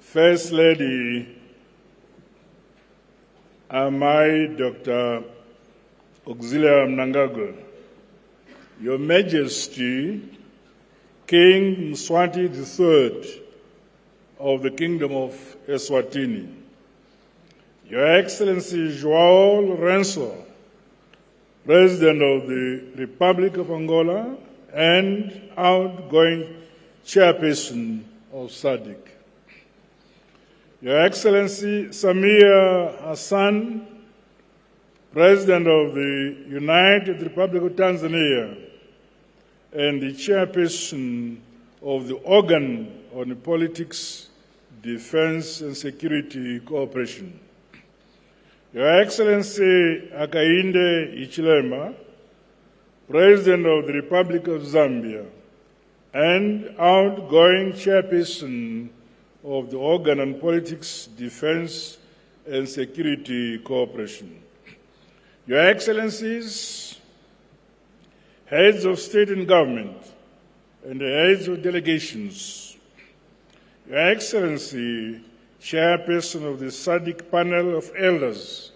First Lady Amai Dr. Auxilia Mnangagwa, Your Majesty, King Mswati III of the Kingdom of Eswatini, Your Excellency João Lourenço, President of the Republic of Angola and outgoing Chairperson of SADC, Your Excellency Samia Hassan, President of the United Republic of Tanzania and the Chairperson of the Organ on Politics, Defense and Security Cooperation, Your Excellency Hakainde Hichilema, President of the Republic of Zambia and outgoing Chairperson of the Organ on Politics, Defense and Security Cooperation, Your Excellencies, Heads of State and Government and the Heads of Delegations, Your Excellency, Chairperson of the SADC Panel of Elders,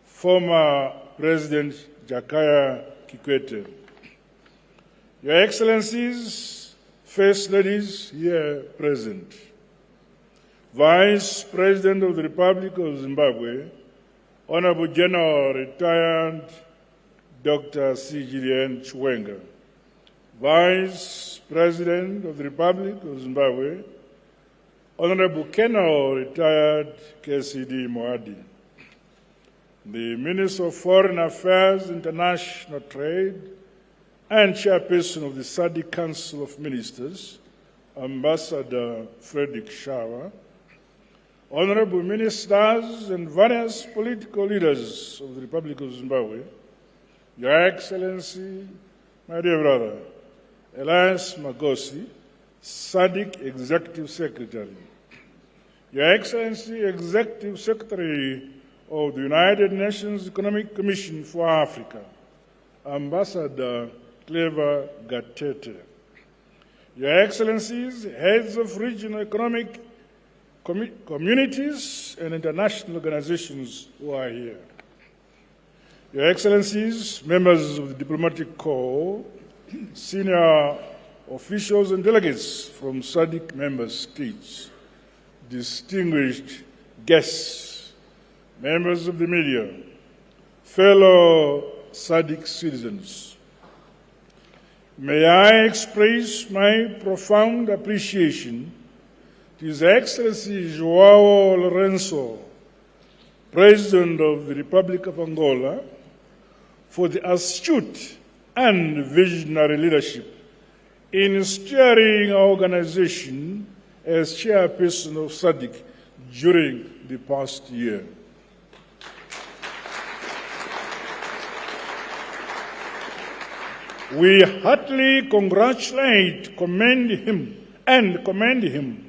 former President Jakaya Kikwete, Your Excellencies, First Ladies here present, Vice President of the Republic of Zimbabwe, Honorable General Retired Dr. C. Julian Chiwenga, Vice President of the Republic of Zimbabwe, Honorable Colonel Retired KCD Moadi, the Minister of Foreign Affairs, International Trade, and Chairperson of the SADC Council of Ministers, Ambassador Frederick Shawa, Honorable Ministers and various political leaders of the Republic of Zimbabwe, Your Excellency, my dear brother, Elias Magosi, SADC Executive Secretary, Your Excellency, Executive Secretary of the United Nations Economic Commission for Africa, Ambassador Clever Gatete, Your Excellencies, Heads of Regional Economic Communities and international organizations who are here, Your Excellencies, members of the Diplomatic Corps, senior officials and delegates from SADC member states, distinguished guests, members of the media, fellow SADC citizens, may I express my profound appreciation to His Excellency João Lourenço, President of the Republic of Angola, for the astute and visionary leadership in steering our organization as Chairperson of SADC during the past year. We heartily congratulate, commend him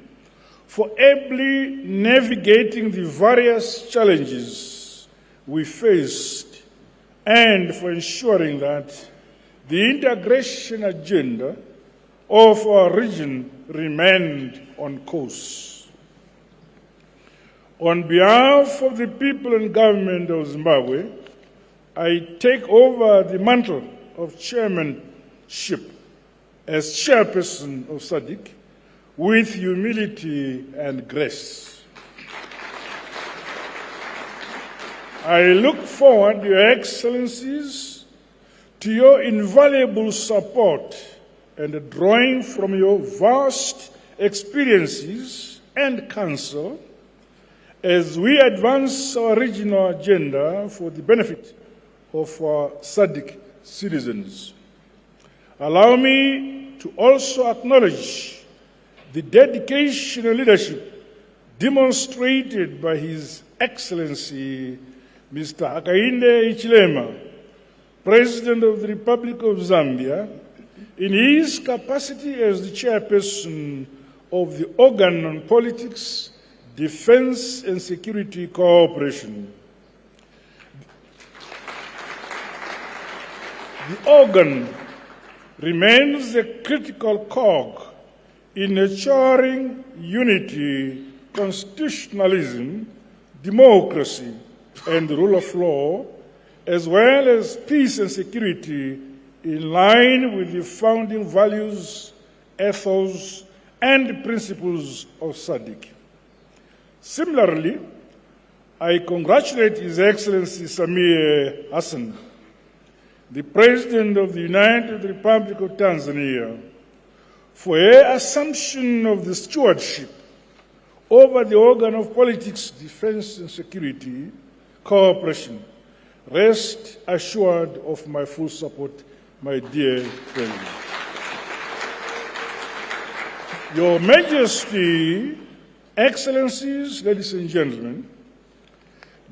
for ably navigating the various challenges we faced and for ensuring that the integration agenda of our region remained on course. On behalf of the people and government of Zimbabwe, I take over the mantle of chairmanship as Chairperson of SADC with humility and grace. I look forward, Your Excellencies, to your invaluable support and drawing from your vast experiences and counsel as we advance our regional agenda for the benefit of our SADC citizens. Allow me to also acknowledge the dedication and leadership demonstrated by His Excellency Mr. Hakainde Hichilema, President of the Republic of Zambia, in his capacity as the Chairperson of the Organ on Politics, Defense and Security Cooperation. The organ remains a critical cog in nurturing unity constitutionalism, democracy, and the rule of law, as well as peace and security in line with the founding values, ethos, and principles of SADC. Similarly, I congratulate His Excellency Samia Hassan, the President of the United Republic of Tanzania, for her assumption of the stewardship over the organ of politics, defense, and security cooperation. Rest assured of my full support, my dear President. Your Majesty, Excellencies, ladies and gentlemen,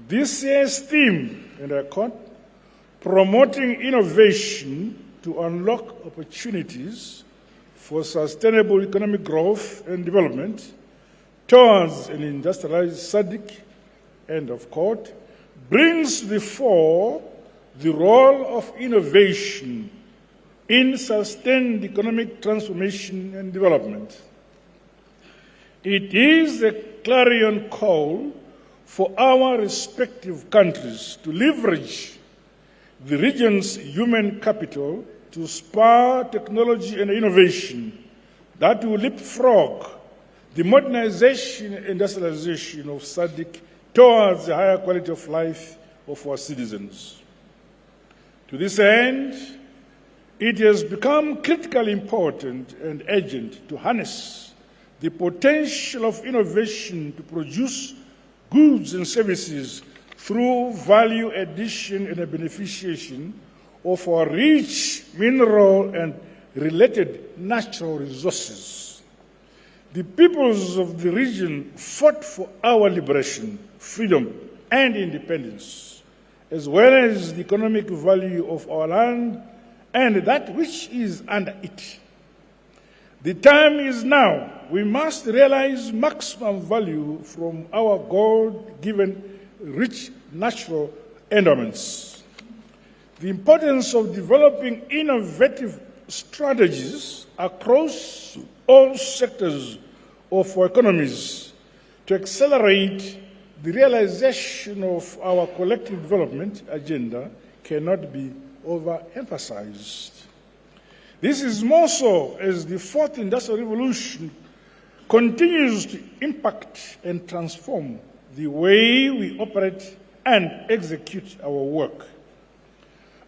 this year's theme, and I quote, promoting innovation to unlock opportunities for sustainable economic growth and development towards an industrialized SADC, end of quote, brings to the fore the role of innovation in sustained economic transformation and development. It is a clarion call for our respective countries to leverage the region's human capital to spur technology and innovation that will leapfrog the modernization and industrialization of SADC towards a higher quality of life of our citizens. To this end, it has become critically important and urgent to harness the potential of innovation to produce goods and services through value addition and beneficiation of our rich mineral and related natural resources. The peoples of the region fought for our liberation, freedom, and independence, as well as the economic value of our land and that which is under it. The time is now. We must realize maximum value from our God-given rich natural endowments. The importance of developing innovative strategies across all sectors of our economies to accelerate the realization of our collective development agenda cannot be overemphasized. This is more so as the fourth industrial revolution continues to impact and transform the way we operate and execute our work.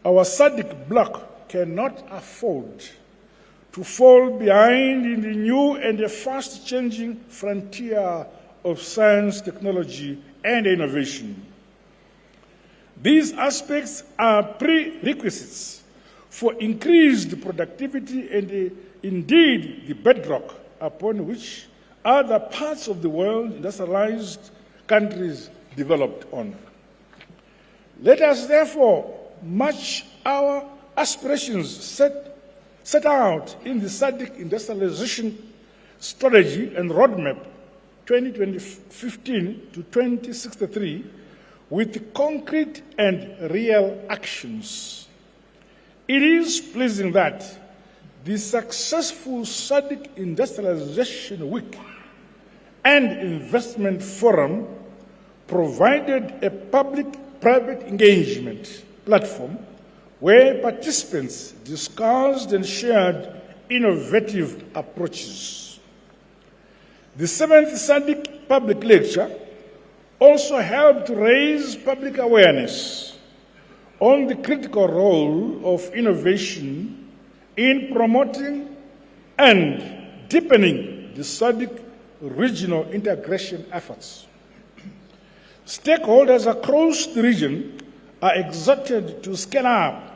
Our SADC bloc cannot afford to fall behind in the new and the fast-changing frontier of science, technology, and innovation. These aspects are prerequisites for increased productivity and indeed the bedrock upon which other parts of the world, industrialized countries, developed on. Let us therefore match our aspirations set out in the SADC industrialization strategy and roadmap 2015 to 2063 with concrete and real actions. It is pleasing that the successful SADC Industrialization Week and Investment Forum provided a public-private engagement platform where participants discussed and shared innovative approaches. The 7th SADC Public Lecture also helped to raise public awareness on the critical role of innovation in promoting and deepening the SADC regional integration efforts. Stakeholders across the region are exhorted to scale up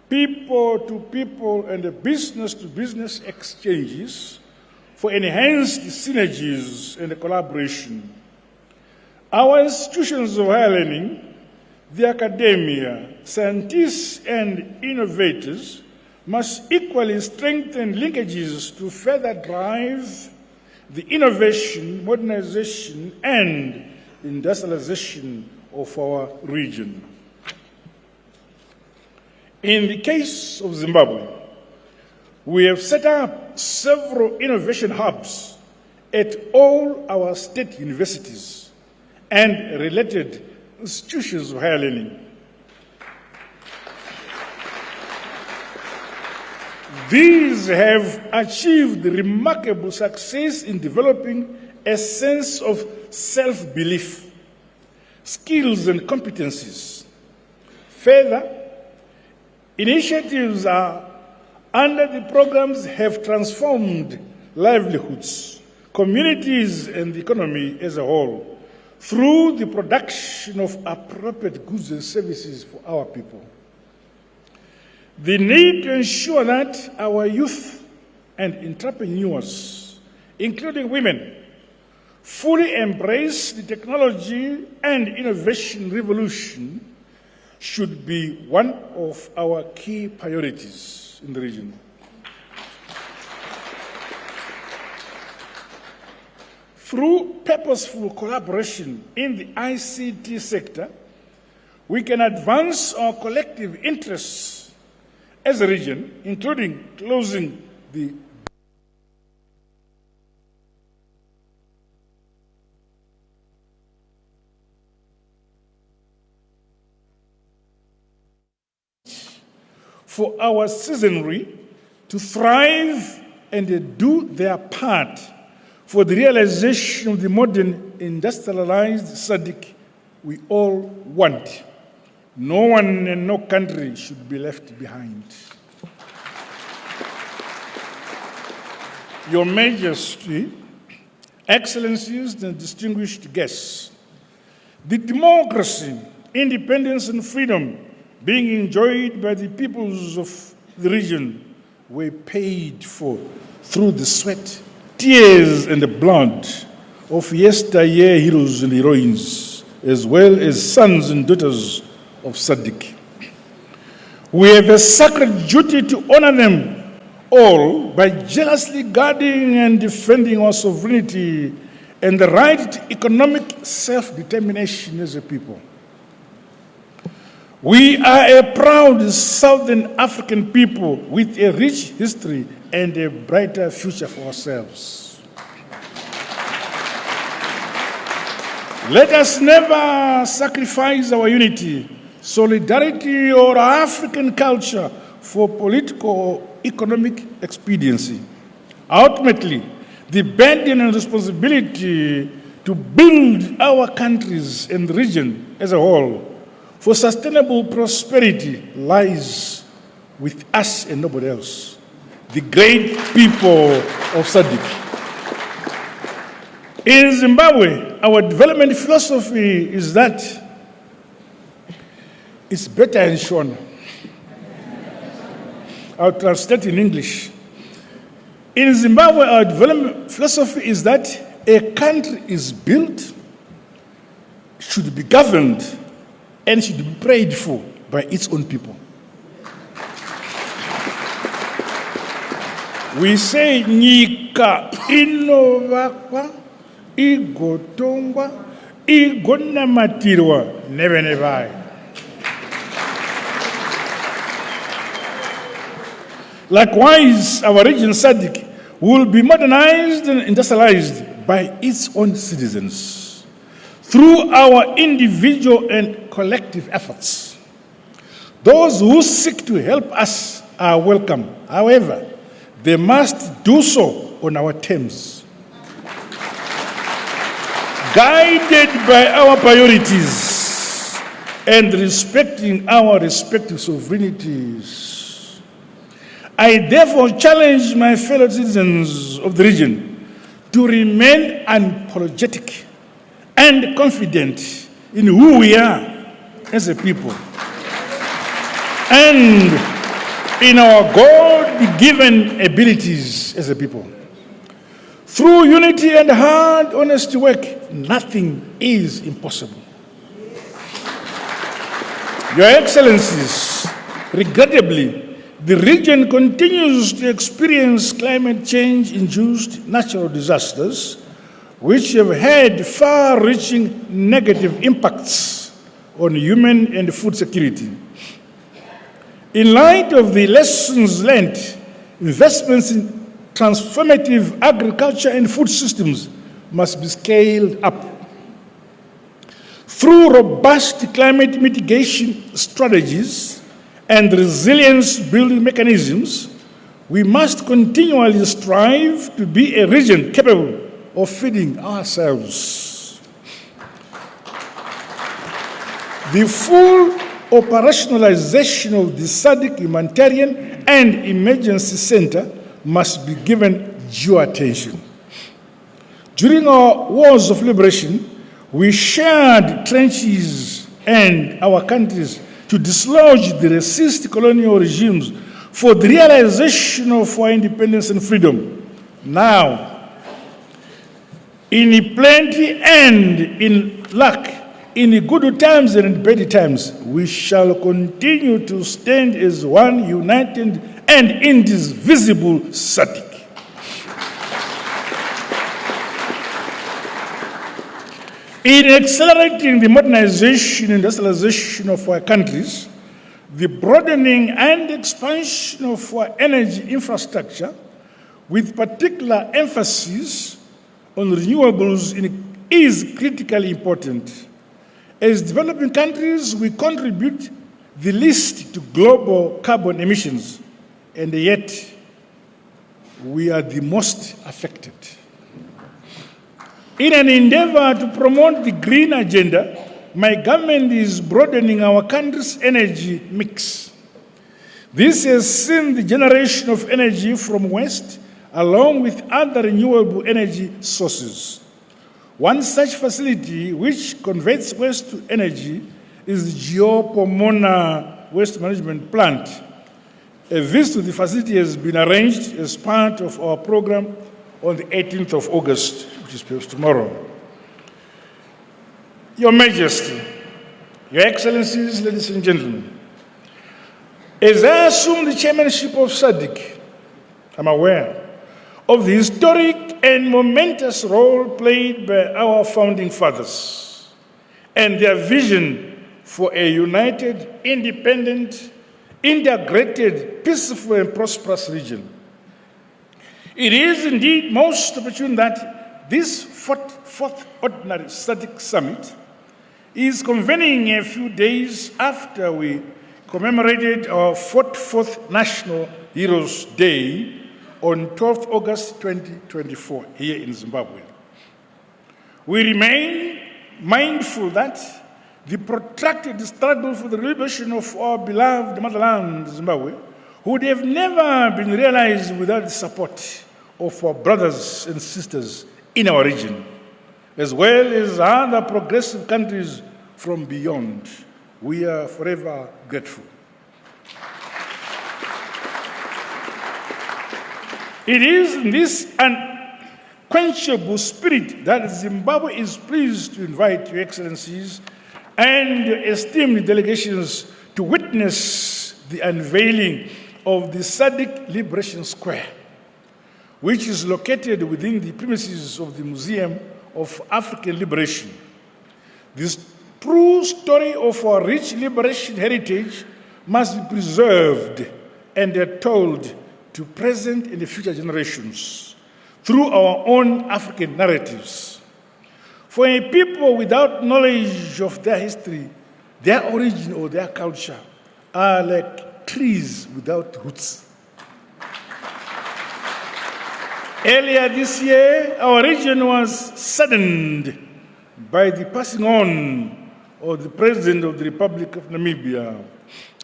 people-to-people and business-to-business exchanges for enhanced synergies and collaboration. Our institutions of higher learning, the academia, scientists, and innovators must equally strengthen linkages to further drive the innovation, modernization, and industrialization of our region. In the case of Zimbabwe, we have set up several innovation hubs at all our state universities and related institutions of higher learning. These have achieved remarkable success in developing a sense of self-belief, skills and competencies. Further, initiatives under the programs have transformed livelihoods, communities and the economy as a whole through the production of appropriate goods and services for our people. The need to ensure that our youth and entrepreneurs, including women, fully embrace the technology and innovation revolution should be one of our key priorities in the region. Through purposeful collaboration in the ICT sector, we can advance our collective interests as a region, including closing the for our citizenry to thrive and do their part for the realization of the modern industrialized SADC we all want. No one and no country should be left behind. Your Majesty, Excellencies and distinguished guests, the democracy, independence and freedom being enjoyed by the peoples of the region were paid for through the sweat, tears and the blood of yesteryear heroes and heroines, as well as sons and daughters of SADC. We have a sacred duty to honor them all by jealously guarding and defending our sovereignty and the right to economic self-determination as a people. We are a proud Southern African people with a rich history and a brighter future for ourselves. Let us never sacrifice our unity, solidarity, or African culture for political or economic expediency. Ultimately, the burden and responsibility to build our countries and the region as a whole for sustainable prosperity lies with us and nobody else, the great people of SADC. In Zimbabwe, our development philosophy is that it's better in Shona. I'll translate in English. In Zimbabwe, our development philosophy is that a country is built, should be governed, and should be prayed for by its own people. We say, Nyika inovakwa, igotongwa, igonamatirwa, never. Likewise, our region SADC will be modernized and industrialized by its own citizens through our individual and collective efforts. Those who seek to help us are welcome. However, they must do so on our terms, guided by our priorities and respecting our respective sovereignties. I therefore challenge my fellow citizens of the region to remain unapologetic and confident in who we are as a people and in our God-given abilities as a people. Through unity and hard, honest work, nothing is impossible. Your Excellencies, regrettably, the region continues to experience climate change-induced natural disasters, which have had far-reaching negative impacts on human and food security. In light of the lessons learned, investments in transformative agriculture and food systems must be scaled up. Through robust climate mitigation strategies and resilience-building mechanisms, we must continually strive to be a region capable of feeding ourselves. The full operationalization of the SADC Humanitarian and Emergency Center must be given due attention. During our wars of liberation, we shared trenches and our countries to dislodge the racist colonial regimes for the realization of our independence and freedom. Now, in plenty and in luck, in good times and in bad times, we shall continue to stand as one united and indivisible SADC. In accelerating the modernization and industrialization of our countries, the broadening and expansion of our energy infrastructure, with particular emphasis on renewables, is critically important. As developing countries, we contribute the least to global carbon emissions, and yet we are the most affected. In an endeavor to promote the green agenda, my government is broadening our country's energy mix. This has seen the generation of energy from waste along with other renewable energy sources. One such facility which converts waste to energy is the Geopomona Waste Management Plant. A visit to the facility has been arranged as part of our program on the 18th of August, which is perhaps tomorrow. Your Majesty, Your Excellencies, ladies and gentlemen, as I assume the chairmanship of SADC, I'm aware of the historic and momentous role played by our founding fathers and their vision for a united, independent, integrated, peaceful, and prosperous region. It is indeed most opportune that this fourth ordinary SADC summit is convening a few days after we commemorated our 44th National Heroes Day on 12th August 2024 here in Zimbabwe. We remain mindful that the protracted struggle for the liberation of our beloved motherland, Zimbabwe, would have never been realized without the support of our brothers and sisters in our region, as well as other progressive countries from beyond. We are forever grateful. It is in this unquenchable spirit that Zimbabwe is pleased to invite Your Excellencies and esteemed delegations to witness the unveiling of the SADC Liberation Square, which is located within the premises of the Museum of African Liberation. This true story of our rich liberation heritage must be preserved and told to present and future generations through our own African narratives. For a people without knowledge of their history, their origin or their culture are like trees without roots. Earlier this year, our region was saddened by the passing on of the President of the Republic of Namibia,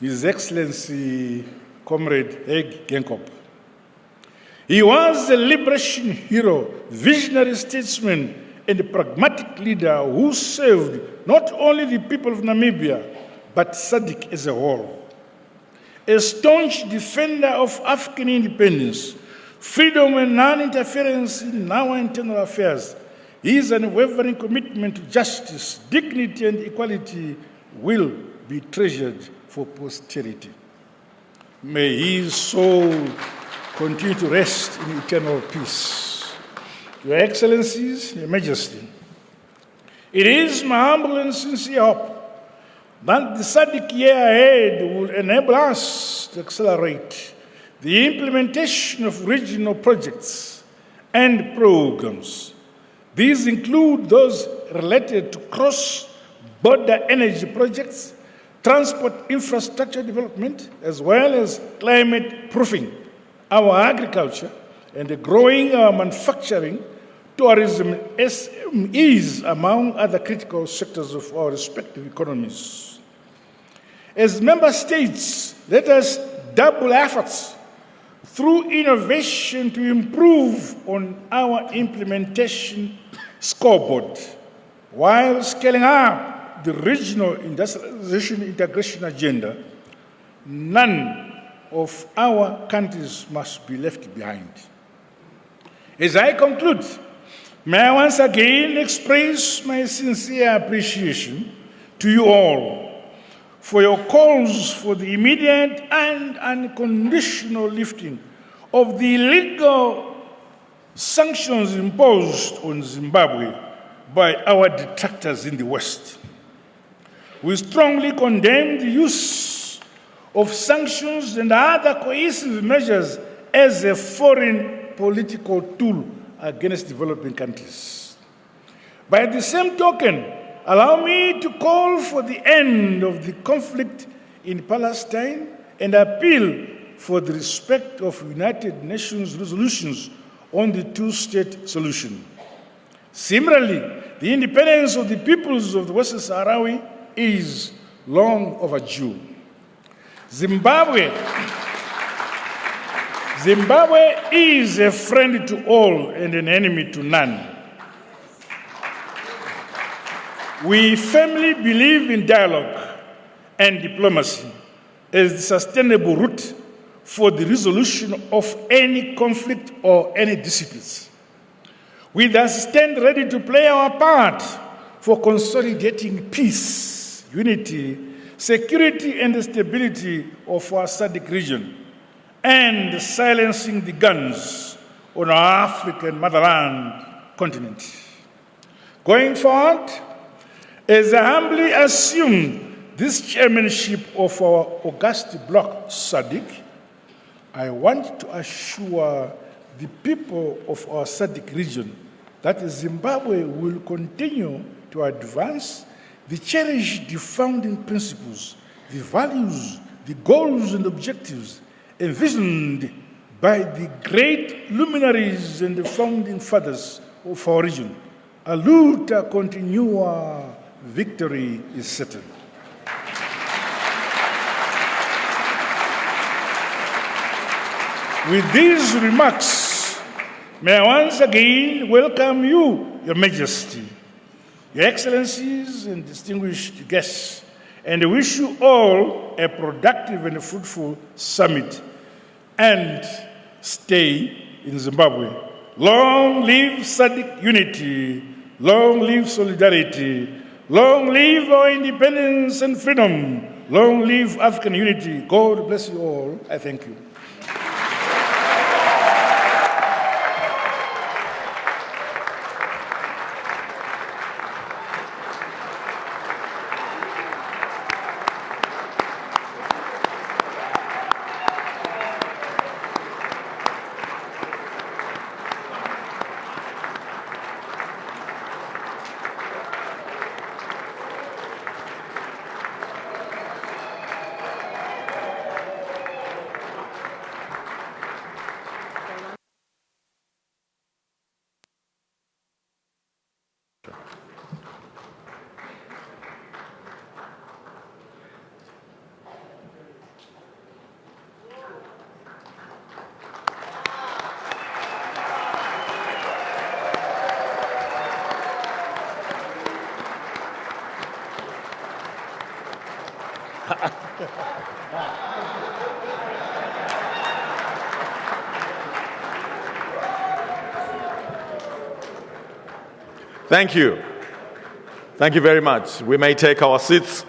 His Excellency Comrade Hage Geingob. He was a liberation hero, visionary statesman, and a pragmatic leader who served not only the people of Namibia, but SADC as a whole. A staunch defender of African independence, freedom and non-interference in our internal affairs, his unwavering commitment to justice, dignity, and equality will be treasured for posterity. May his soul continue to rest in eternal peace. Your Excellencies, Your Majesty, it is my humble and sincere hope that the SADC year ahead will enable us to accelerate the implementation of regional projects and programs. These include those related to cross-border energy projects, transport infrastructure development, as well as climate proofing, our agriculture, and growing our manufacturing, tourism, SMEs, among other critical sectors of our respective economies. As member states, let us double efforts through innovation to improve on our implementation scoreboard, while scaling up the regional industrialization integration agenda. None of our countries must be left behind. As I conclude, may I once again express my sincere appreciation to you all for your calls for the immediate and unconditional lifting of the illegal sanctions imposed on Zimbabwe by our detractors in the West. We strongly condemn the use of sanctions and other coercive measures as a foreign political tool against developing countries. By the same token, allow me to call for the end of the conflict in Palestine and appeal for the respect of United Nations resolutions on the two-state solution. Similarly, the independence of the peoples of the Western Sahrawi is long overdue. Zimbabwe is a friend to all and an enemy to none. We firmly believe in dialogue and diplomacy as the sustainable route for the resolution of any conflict or any disputes. We thus stand ready to play our part for consolidating peace, unity, security, and stability of our SADC region, and silencing the guns on our African motherland continent. Going forward, as I humbly assume this chairmanship of our august bloc SADC, I want to assure the people of our SADC region that Zimbabwe will continue to advance the cherished founding principles, the values, the goals and objectives envisioned by the great luminaries and the founding fathers of our region. A luta continua, victory is certain. With these remarks, may I once again welcome you, Your Majesty, Your Excellencies and distinguished guests, and wish you all a productive and fruitful summit and stay in Zimbabwe. Long live SADC unity, long live solidarity, long live our independence and freedom, long live African unity. God bless you all. I thank you. Thank you. Thank you very much. We may take our seats.